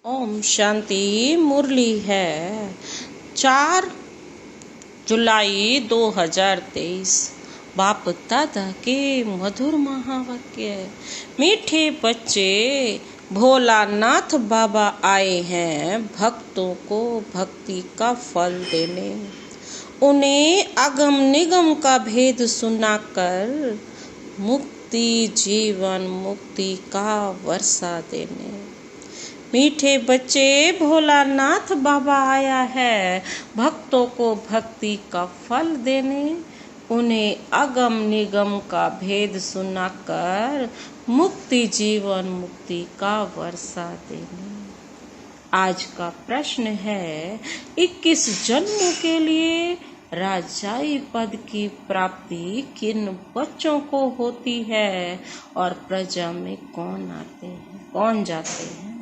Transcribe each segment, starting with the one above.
ओम शांति। मुरली है 4 जुलाई 2023। बाप दादा के मधुर महावाक्य। मीठे बच्चे, भोलानाथ बाबा आए हैं भक्तों को भक्ति का फल देने, उन्हें अगम निगम का भेद सुनाकर मुक्ति जीवन मुक्ति का वर्षा देने। मीठे बच्चे, भोलानाथ बाबा आया है भक्तों को भक्ति का फल देने, उन्हें अगम निगम का भेद सुनाकर मुक्ति जीवन मुक्ति का वर्षा देने। आज का प्रश्न है, 21 जन्मों के लिए राजाई पद की प्राप्ति किन बच्चों को होती है और प्रजा में कौन आते हैं, कौन जाते हैं?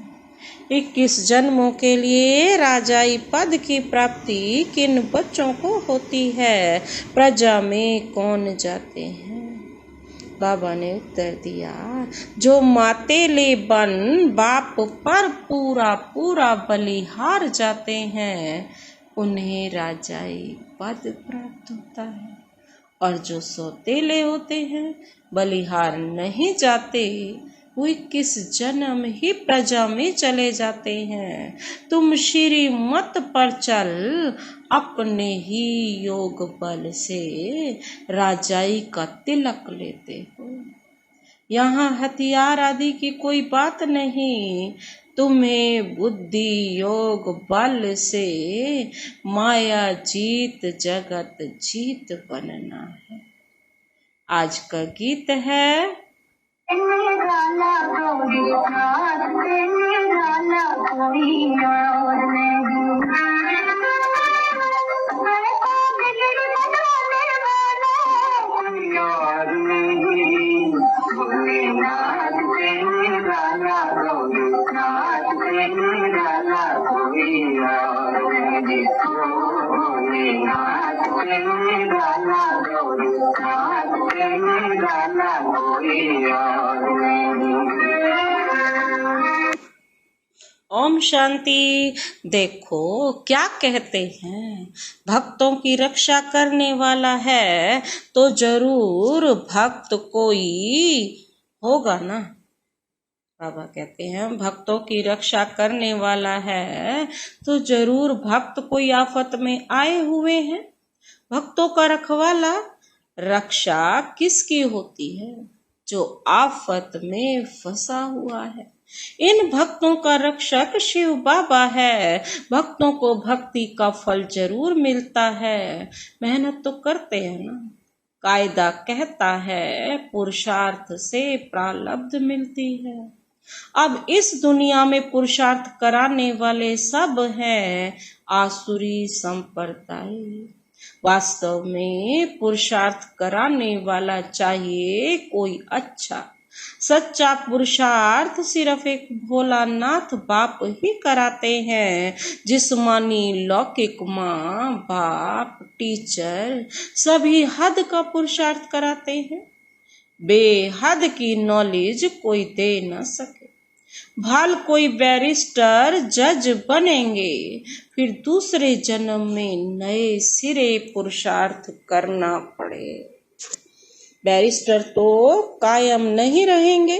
21 जन्मों के लिए राजाई पद की प्राप्ति किन बच्चों को होती है, प्रजा में कौन जाते हैं? बाबा ने उत्तर दिया, जो मातेले बन बाप पर पूरा पूरा बलिहार जाते हैं उन्हें राजाई पद प्राप्त होता है, और जो सौतेले होते हैं बलिहार नहीं जाते वो 21 जन्म ही प्रजा में चले जाते हैं। तुम श्री मत पर चल, अपने ही योग बल से राजाई का तिलक लेते हो। यहाँ हथियार आदि की कोई बात नहीं, तुम्हें बुद्धि योग बल से माया जीत जगत जीत बनना है। आज का गीत है, ओम शांति। देखो क्या कहते हैं, भक्तों की रक्षा करने वाला है तो जरूर भक्त कोई होगा ना। बाबा कहते हैं भक्तों की रक्षा करने वाला है तो जरूर भक्त कोई आफत में आए हुए हैं। भक्तों का रखवाला रक्षा किसकी होती है? जो आफत में फंसा हुआ है। इन भक्तों का रक्षक शिव बाबा है। भक्तों को भक्ति का फल जरूर मिलता है, मेहनत तो करते हैं ना। कायदा कहता है पुरुषार्थ से प्रारब्ध मिलती है। अब इस दुनिया में पुरुषार्थ कराने वाले सब हैं आसुरी संप्रदाय। वास्तव में पुरुषार्थ कराने वाला चाहिए कोई अच्छा सच्चा पुरुषार्थ सिर्फ एक भोलानाथ बाप ही कराते हैं। जिस्मानी लौकिक माँ बाप टीचर सभी हद का पुरुषार्थ कराते हैं, बेहद की नॉलेज कोई दे न सके। भाल कोई बैरिस्टर जज बनेंगे, फिर दूसरे जन्म में नए सिरे पुरुषार्थ करना पड़े। बैरिस्टर तो कायम नहीं रहेंगे,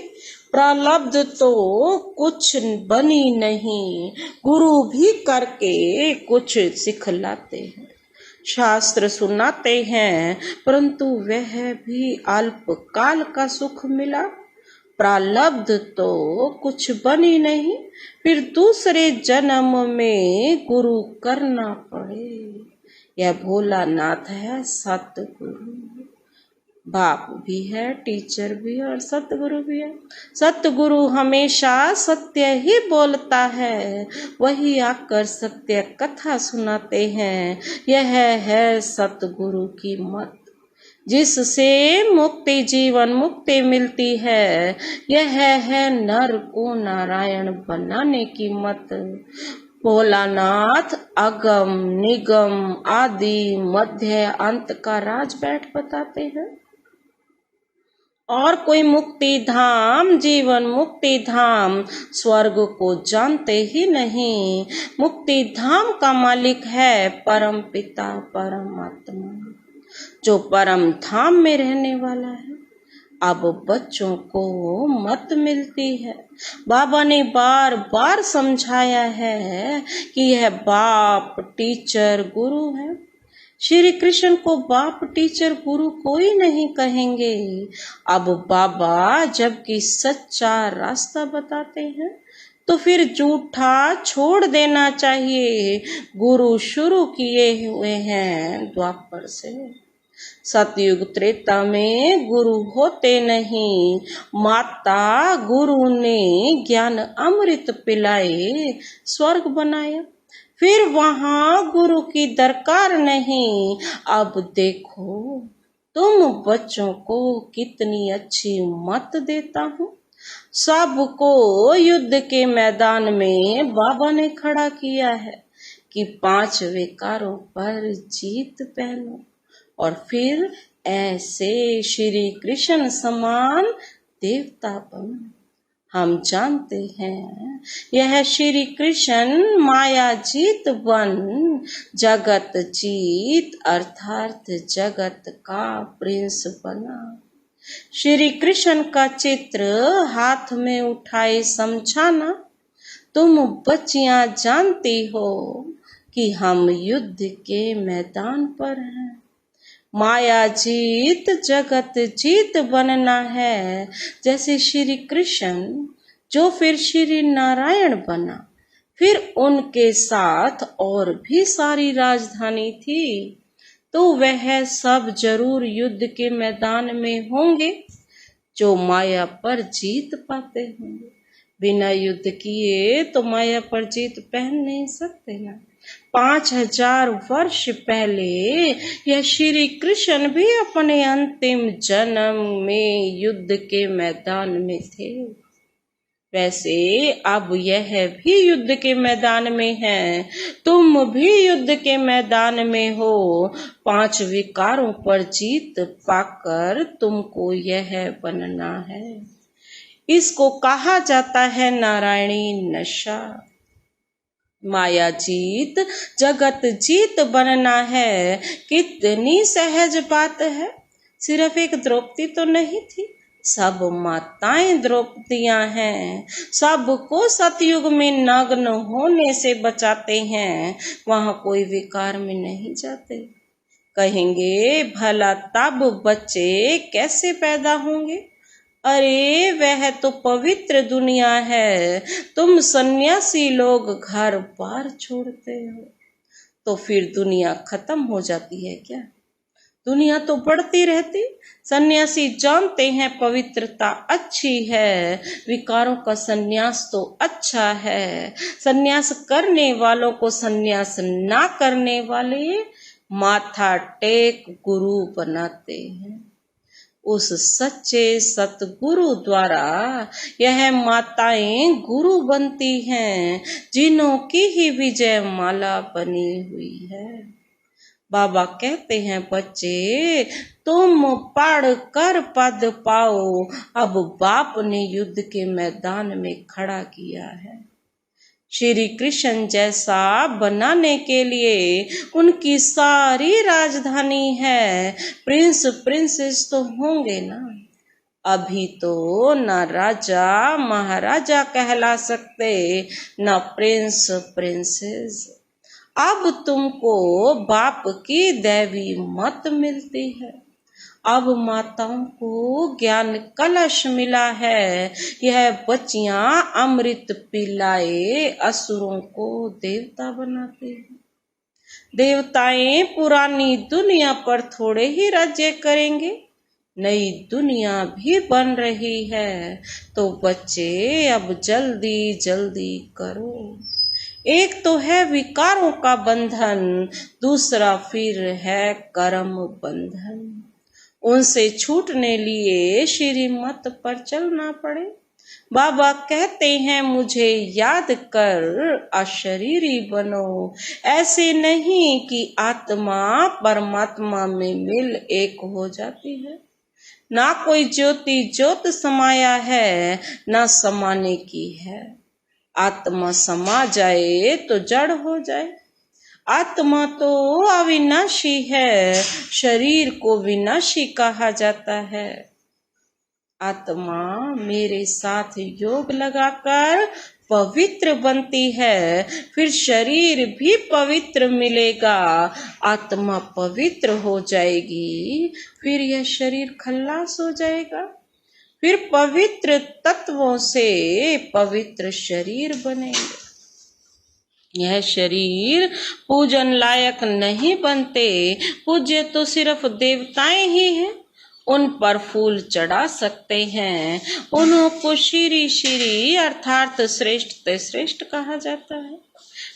प्रारब्ध तो कुछ बनी नहीं, गुरु भी करके कुछ सिखलाते हैं। शास्त्र सुनाते हैं परंतु वह भी अल्पकाल का सुख मिला। प्रारब्ध तो कुछ बनी नहीं, फिर दूसरे जन्म में गुरु करना पड़े। यह भोलानाथ है, सतगुरु। बाप भी है, टीचर भी है और सतगुरु भी है। सतगुरु हमेशा सत्य ही बोलता है, वही आकर सत्य कथा सुनाते हैं। यह है सतगुरु की मत, जिससे मुक्ति जीवन मुक्ति मिलती है। यह है नर को नारायण बनाने की मत। भोलानाथ अगम निगम आदि मध्य अंत का राज बैठ बताते हैं। और कोई मुक्ति धाम, जीवन मुक्ति धाम, स्वर्ग को जानते ही नहीं। मुक्ति धाम का मालिक है परम पिता परमात्मा, जो परम धाम में रहने वाला है। अब बच्चों को मत मिलती है। बाबा ने बार बार समझाया है कि यह बाप, टीचर, गुरु है। श्री कृष्ण को बाप, टीचर, गुरु कोई नहीं कहेंगे। अब बाबा जबकि सच्चा रास्ता बताते हैं तो फिर झूठा छोड़ देना चाहिए। गुरु शुरू किए हुए हैं द्वापर से। सतयुग त्रेता में गुरु होते नहीं। माता गुरु ने ज्ञान अमृत पिलाए, स्वर्ग बनाया, फिर वहां गुरु की दरकार नहीं। अब देखो तुम बच्चों को कितनी अच्छी मत देता हूँ। सबको युद्ध के मैदान में बाबा ने खड़ा किया है कि 5 विकारों पर जीत पहनो और फिर ऐसे श्री कृष्ण समान देवता बनो। हम जानते हैं यह श्री कृष्ण माया जीत बन जगत जीत अर्थात जगत का प्रिंस बना। श्री कृष्ण का चित्र हाथ में उठाए समझाना। तुम बच्चियां जानती हो कि हम युद्ध के मैदान पर हैं। माया जीत जगत जीत बनना है, जैसे श्री कृष्ण जो फिर श्री नारायण बना। फिर उनके साथ और भी सारी राजधानी थी, तो वह सब जरूर युद्ध के मैदान में होंगे जो माया पर जीत पाते होंगे। बिना युद्ध किए तो माया पर जीत पहन नहीं सकते ना। 5000 वर्ष पहले यह श्री कृष्ण भी अपने अंतिम जन्म में युद्ध के मैदान में थे। वैसे अब यह भी युद्ध के मैदान में है। तुम भी युद्ध के मैदान में हो। 5 विकारों पर जीत पाकर तुमको यह बनना है। इसको कहा जाता है नारायणी नशा। माया जीत जगत जीत बनना है। कितनी सहज बात है। सिर्फ एक द्रौपदी तो नहीं थी, सब माताएं द्रौपदियां हैं। सबको सतयुग में नग्न होने से बचाते हैं, वहां कोई विकार में नहीं जाते। कहेंगे भला तब बच्चे कैसे पैदा होंगे? अरे वह तो पवित्र दुनिया है। तुम सन्यासी लोग घर बार छोड़ते हो तो फिर दुनिया खत्म हो जाती है क्या? दुनिया तो बढ़ती रहती। सन्यासी जानते हैं पवित्रता अच्छी है, विकारों का सन्यास तो अच्छा है। सन्यास करने वालों को सन्यास ना करने वाले माथा टेक गुरु बनाते हैं। उस सच्चे सतगुरु द्वारा यह माताएं गुरु बनती हैं, जिन्हों की ही विजय माला बनी हुई है। बाबा कहते हैं बच्चे तुम पढ़ कर पद पाओ। अब बाप ने युद्ध के मैदान में खड़ा किया है। श्री कृष्ण जैसा बनाने के लिए उनकी सारी राजधानी है। प्रिंस प्रिंसेस तो होंगे ना। अभी तो ना राजा महाराजा कहला सकते, ना प्रिंस प्रिंसेस। अब तुमको बाप की दैवी मत मिलती है। अब माताओं को ज्ञान कलश मिला है। यह बच्चियां अमृत पिलाए असुरों को देवता बनाती हैं। देवताएं पुरानी दुनिया पर थोड़े ही राज्य करेंगे, नई दुनिया भी बन रही है। तो बच्चे अब जल्दी जल्दी करो। एक तो है विकारों का बंधन, दूसरा फिर है कर्म बंधन। उनसे छूटने लिए श्रीमत पर चलना पड़े। बाबा कहते हैं मुझे याद कर अशरीरी बनो। ऐसे नहीं कि आत्मा परमात्मा में मिल एक हो जाती है। ना कोई ज्योति ज्योत समाया है, ना समाने की है। आत्मा समा जाए तो जड़ हो जाए। आत्मा तो अविनाशी है, शरीर को विनाशी कहा जाता है। आत्मा मेरे साथ योग लगाकर पवित्र बनती है, फिर शरीर भी पवित्र मिलेगा। आत्मा पवित्र हो जाएगी, फिर यह शरीर खल्लास हो जाएगा। फिर पवित्र तत्वों से पवित्र शरीर बनेंगे। यह शरीर पूजन लायक नहीं बनते। पूज्य तो सिर्फ देवताएं ही हैं। उन पर फूल चढ़ा सकते हैं। उनको श्री श्री अर्थात श्रेष्ठ ते श्रेष्ठ कहा जाता है।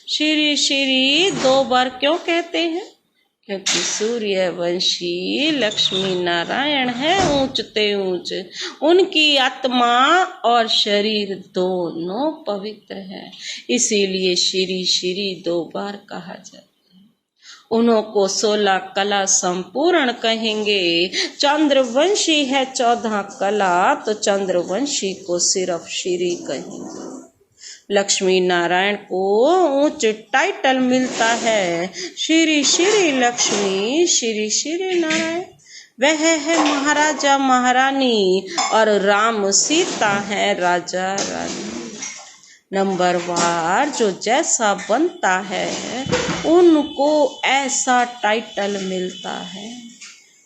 श्री श्री 2 बार क्यों कहते हैं? क्योंकि सूर्यवंशी लक्ष्मी नारायण है ऊंच ते ऊंच। उनकी आत्मा और शरीर दोनों पवित्र है, इसीलिए श्री श्री 2 बार कहा जाता है। उनको 16 कला संपूर्ण कहेंगे। चंद्रवंशी है 14 कला, तो चंद्रवंशी को सिर्फ श्री कहेंगे। लक्ष्मी नारायण को ऊंच टाइटल मिलता है, श्री श्री लक्ष्मी श्री श्री नारायण। वह है महाराजा महारानी और राम सीता है राजा रानी। नंबरवार जो जैसा बनता है उनको ऐसा टाइटल मिलता है।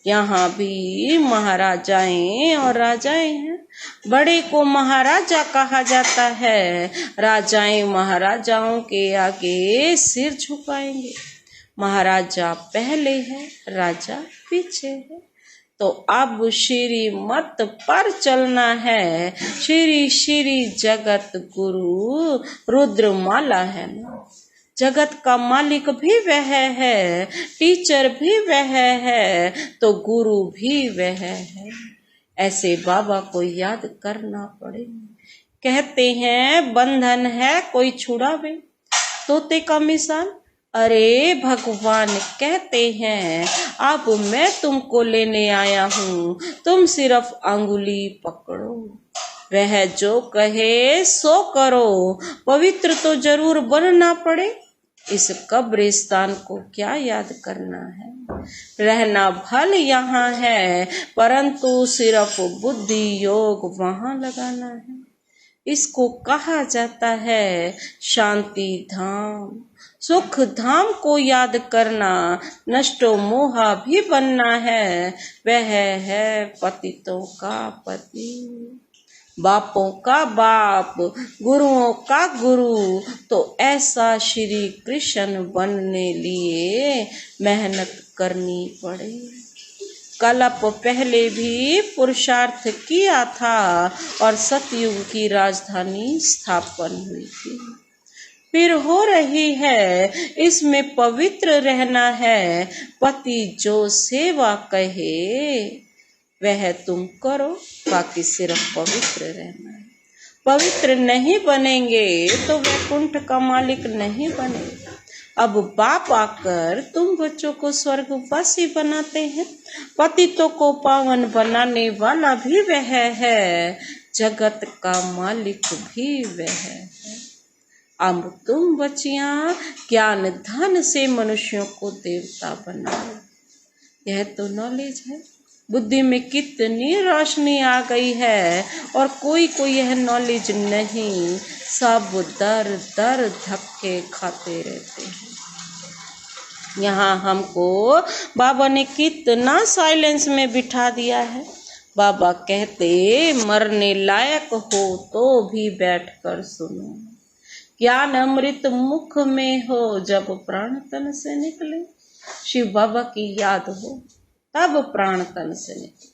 यहाँ भी महाराजाएं और राजाएं हैं। बड़े को महाराजा कहा जाता है। राजाएं महाराजाओं के आगे सिर झुकाएंगे। महाराजा पहले है, राजा पीछे है। तो अब श्री मत पर चलना है। श्री श्री जगत गुरु रुद्रमाला है ना। जगत का मालिक भी वह है, टीचर भी वह है, तो गुरु भी वह है। ऐसे बाबा को याद करना पड़ेगा। कहते हैं बंधन है कोई छुड़ावे, तोते का मिसाल। अरे भगवान कहते हैं अब मैं तुमको लेने आया हूँ, तुम सिर्फ अंगुली पकड़ो। वह जो कहे सो करो। पवित्र तो जरूर बनना पड़े। इस कब्रिस्तान को क्या याद करना है? रहना भल यहाँ है, परंतु सिर्फ बुद्धि योग वहाँ लगाना है। इसको कहा जाता है शांति धाम। सुख धाम को याद करना, नष्टो मोहा भी बनना है। वह है पतितों का पति, बापों का बाप, गुरुओं का गुरु। तो ऐसा श्री कृष्ण बनने लिए मेहनत करनी पड़े। कल्प पहले भी पुरुषार्थ किया था और सतयुग की राजधानी स्थापन हुई थी। फिर हो रही है, इसमें पवित्र रहना है। पति जो सेवा कहे वह तुम करो, बाकी सिर्फ पवित्र रहना है। पवित्र नहीं बनेंगे तो वैकुंठ का मालिक नहीं बनेगा। अब बाप आकर तुम बच्चों को स्वर्गवासी बनाते हैं। पतितों को पावन बनाने वाला भी वह है, जगत का मालिक भी वह है। अब तुम बच्चियां ज्ञान धन से मनुष्यों को देवता बनाओ। यह तो नॉलेज है। बुद्धि में कितनी रोशनी आ गई है और कोई को यह नॉलेज नहीं। सब दर दर धक्के खाते रहते हैं। यहाँ हमको बाबा ने कितना साइलेंस में बिठा दिया है। बाबा कहते मरने लायक हो तो भी बैठकर सुनो। ज्ञान अमृत मुख में हो जब प्राण तन से निकले। शिव बाबा की याद हो तब प्राण तन से निकले।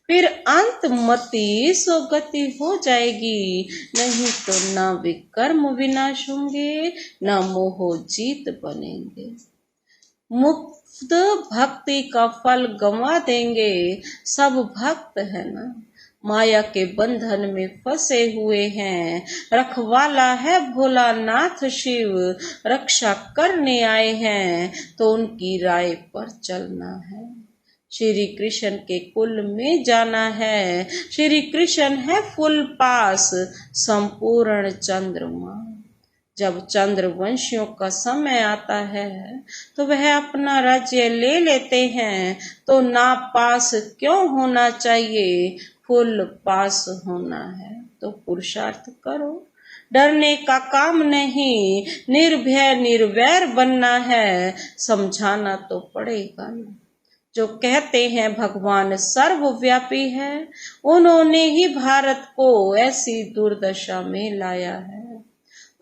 फिर अंत मति सो गति हो जाएगी। नहीं तो न विकर्म विनाश होंगे, न मोह जीत बनेंगे। मुक्त भक्ति का फल गंवा देंगे। सब भक्त है ना, माया के बंधन में फंसे हुए हैं। रखवाला है भोलानाथ शिव, रक्षा करने आए हैं। तो उनकी राय पर चलना है। श्री कृष्ण के कुल में जाना है। श्री कृष्ण है फुल पास संपूर्ण चंद्रमा। जब चंद्रवंशियों का समय आता है तो वह अपना राज्य ले लेते हैं, तो ना पास क्यों होना चाहिए, फुल पास होना है। तो पुरुषार्थ करो, डरने का काम नहीं, निर्भय निर्वैर बनना है, समझाना तो पड़ेगा ना। जो कहते हैं भगवान सर्वव्यापी है, उन्होंने ही भारत को ऐसी दुर्दशा में लाया है।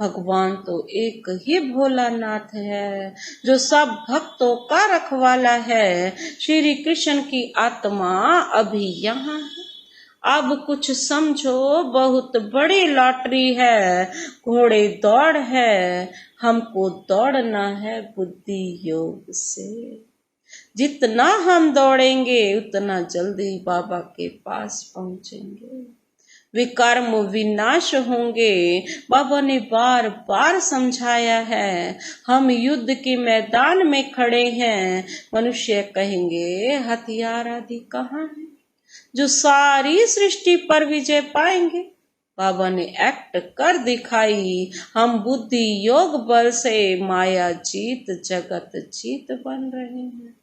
भगवान तो एक ही भोलानाथ है, जो सब भक्तों का रखवाला है। श्री कृष्ण की आत्मा अभी यहाँ है। अब कुछ समझो, बहुत बड़ी लॉटरी है, घोड़े दौड़ है, हमको दौड़ना है बुद्धि योग से। जितना हम दौड़ेंगे उतना जल्दी बाबा के पास पहुंचेंगे। विकर्म विनाश होंगे, बाबा ने बार बार समझाया है। हम युद्ध के मैदान में खड़े हैं, मनुष्य कहेंगे हथियार आदि कहाँ है जो सारी सृष्टि पर विजय पाएंगे। बाबा ने एक्ट कर दिखाई, हम बुद्धि योग बल से माया जीत जगत जीत बन रहे हैं।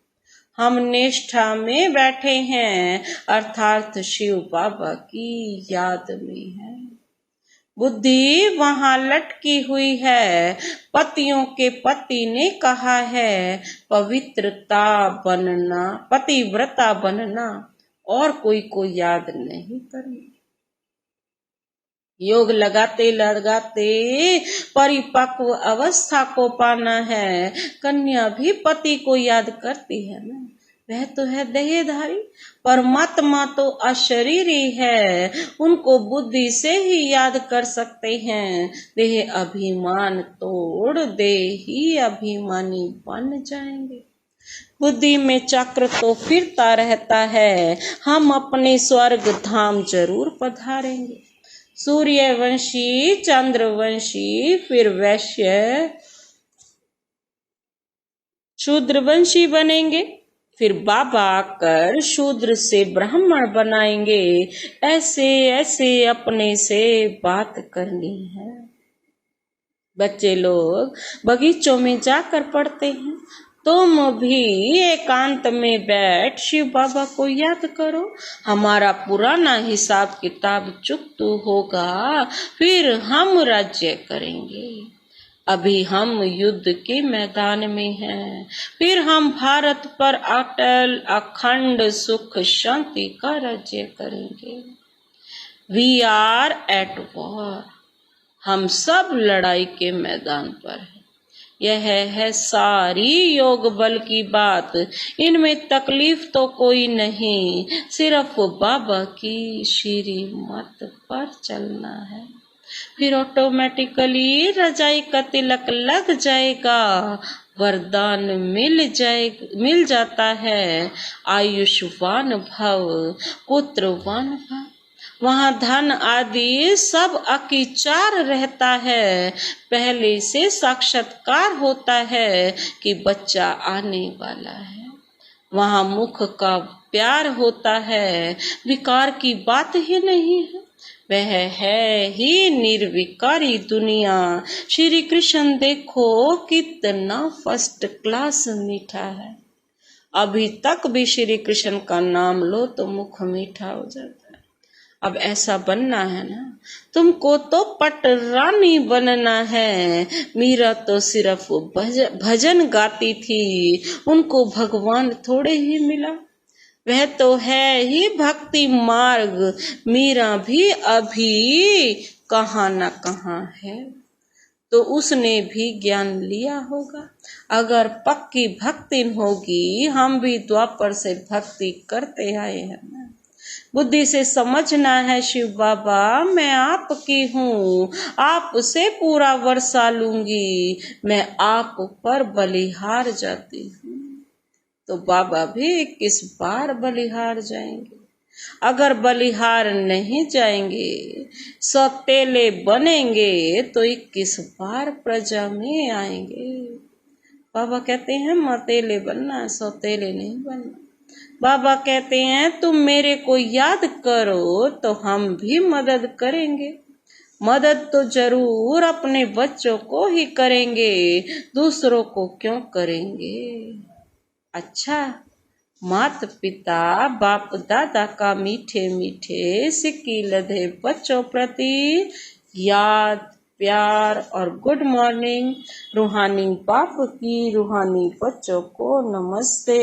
हम निष्ठा में बैठे हैं, अर्थात शिव बाबा की याद में है। बुद्धि वहां लटकी हुई है। पतियों के पति ने कहा है पवित्रता बनना, पतिव्रता बनना, और कोई को याद नहीं करना। योग लगाते लगाते परिपक्व अवस्था को पाना है। कन्या भी पति को याद करती है ना, वह तो है देहधारी, परमात्मा तो अशरीरी है, उनको बुद्धि से ही याद कर सकते हैं। देह अभिमान तोड़ देही अभिमानी बन जाएंगे। बुद्धि में चक्र तो फिरता रहता है, हम अपने स्वर्ग धाम जरूर पधारेंगे। सूर्यवंशी, चंद्रवंशी, फिर वैश्य शूद्रवंशी बनेंगे, फिर बाबा आकर शूद्र से ब्राह्मण बनाएंगे। ऐसे ऐसे अपने से बात करनी है। बच्चे लोग बगीचों में जाकर पढ़ते हैं, तुम भी एकांत में बैठ शिव बाबा को याद करो। हमारा पुराना हिसाब किताब चुकता होगा, फिर हम राज्य करेंगे। अभी हम युद्ध के मैदान में हैं, फिर हम भारत पर अटल अखंड सुख शांति का राज्य करेंगे। वी आर एट वॉर, हम सब लड़ाई के मैदान पर हैं। यह है सारी योग बल की बात, इनमें तकलीफ तो कोई नहीं, सिर्फ बाबा की श्रीमत पर चलना है। फिर ऑटोमेटिकली रजाई का तिलक लग जाएगा, वरदान मिल जाता है। आयुष्मान भव, पुत्रवान भव। वहाँ धन आदि सब अकिचार रहता है। पहले से साक्षात्कार होता है कि बच्चा आने वाला है। वहाँ मुख का प्यार होता है, विकार की बात ही नहीं है। वह है ही निर्विकारी दुनिया। श्री कृष्ण देखो कितना फर्स्ट क्लास मीठा है। अभी तक भी श्री कृष्ण का नाम लो तो मुख मीठा हो जाता है। अब ऐसा बनना है ना, तुमको तो पटरानी बनना है। मीरा तो सिर्फ भजन गाती थी, उनको भगवान थोड़े ही मिला। वह तो है ही भक्ति मार्ग, मीरा भी अभी कहाँ न कहाँ है, तो उसने भी ज्ञान लिया होगा। अगर पक्की भक्ति होगी, हम भी द्वापर से भक्ति करते आए हैं ना। बुद्धि से समझना है शिव बाबा मैं आपकी हूँ, आपसे पूरा वर्षा लूंगी, मैं आप पर बलिहार जाती हूँ। तो बाबा भी 21 बार बलिहार जाएंगे। अगर बलिहार नहीं जाएंगे, सौतेले बनेंगे, तो 21 बार प्रजा में आएंगे। बाबा कहते हैं मतेले बनना, सौतेले नहीं बनना। बाबा कहते हैं तुम मेरे को याद करो तो हम भी मदद करेंगे। मदद तो जरूर अपने बच्चों को ही करेंगे, दूसरों को क्यों करेंगे। अच्छा, माता पिता बाप दादा का मीठे मीठे सिक्की लधे बच्चों प्रति याद, प्यार और गुड मॉर्निंग। रूहानी बाप की रूहानी बच्चों को नमस्ते।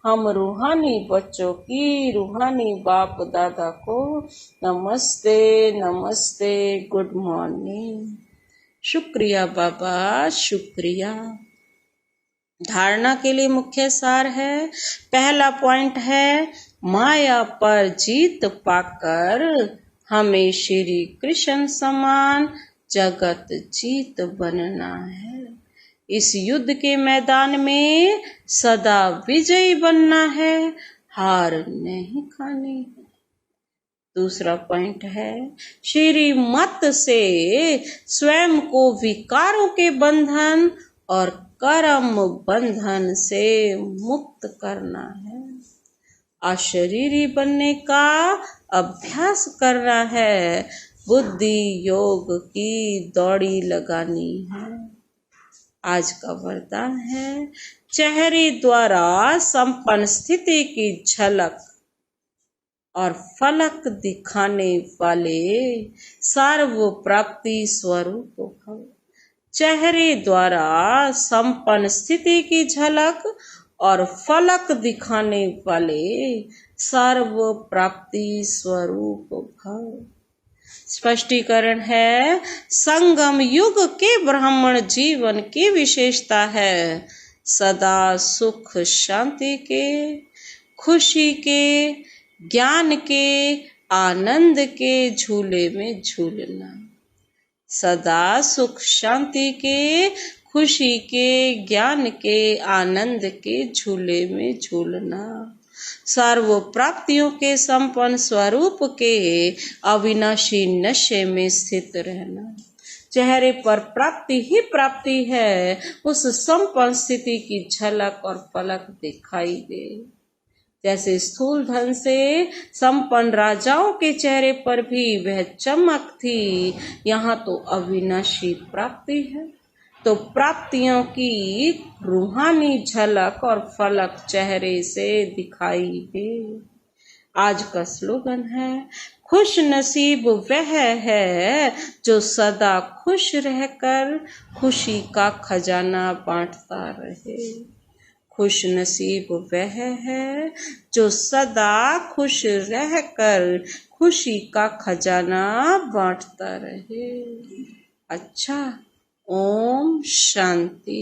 हम रूहानी बच्चों की रूहानी बाप दादा को नमस्ते नमस्ते, गुड मॉर्निंग। शुक्रिया बाबा, शुक्रिया। धारणा के लिए मुख्य सार है, पहला पॉइंट है माया पर जीत पाकर हमें श्री कृष्ण समान जगत जीत बनना है। इस युद्ध के मैदान में सदा विजयी बनना है, हार नहीं खानी है। दूसरा पॉइंट है श्री मत से स्वयं को विकारों के बंधन और कर्म बंधन से मुक्त करना है। अशरीरी बनने का अभ्यास करना है, बुद्धि योग की दौड़ी लगानी है। आज का वरदान है चेहरे द्वारा संपन्न स्थिति की झलक और फलक दिखाने वाले सर्व प्राप्ति स्वरूप भव। चेहरे द्वारा संपन्न स्थिति की झलक और फलक दिखाने वाले सर्व प्राप्ति स्वरूप भव। स्पष्टीकरण है, संगम युग के ब्राह्मण जीवन की विशेषता है सदा सुख शांति के, खुशी के, ज्ञान के, आनंद के झूले में झूलना। सदा सुख शांति के, खुशी के, ज्ञान के, आनंद के झूले में झूलना। सर्व प्राप्तियों के संपन्न स्वरूप के अविनाशी नशे में स्थित रहना। चेहरे पर प्राप्ति ही प्राप्ति है, उस संपन्न स्थिति की झलक और फलक दिखाई दे। जैसे स्थूल धन से संपन्न राजाओं के चेहरे पर भी वह चमक थी, यहाँ तो अविनाशी प्राप्ति है, तो प्राप्तियों की रूहानी झलक और फलक चेहरे से दिखाई दे। आज का स्लोगन है, खुश नसीब वह है जो सदा खुश रहकर खुशी का खजाना बांटता रहे। खुश नसीब वह है जो सदा खुश रहकर खुशी का खजाना बांटता रहे। अच्छा, ओम शांति।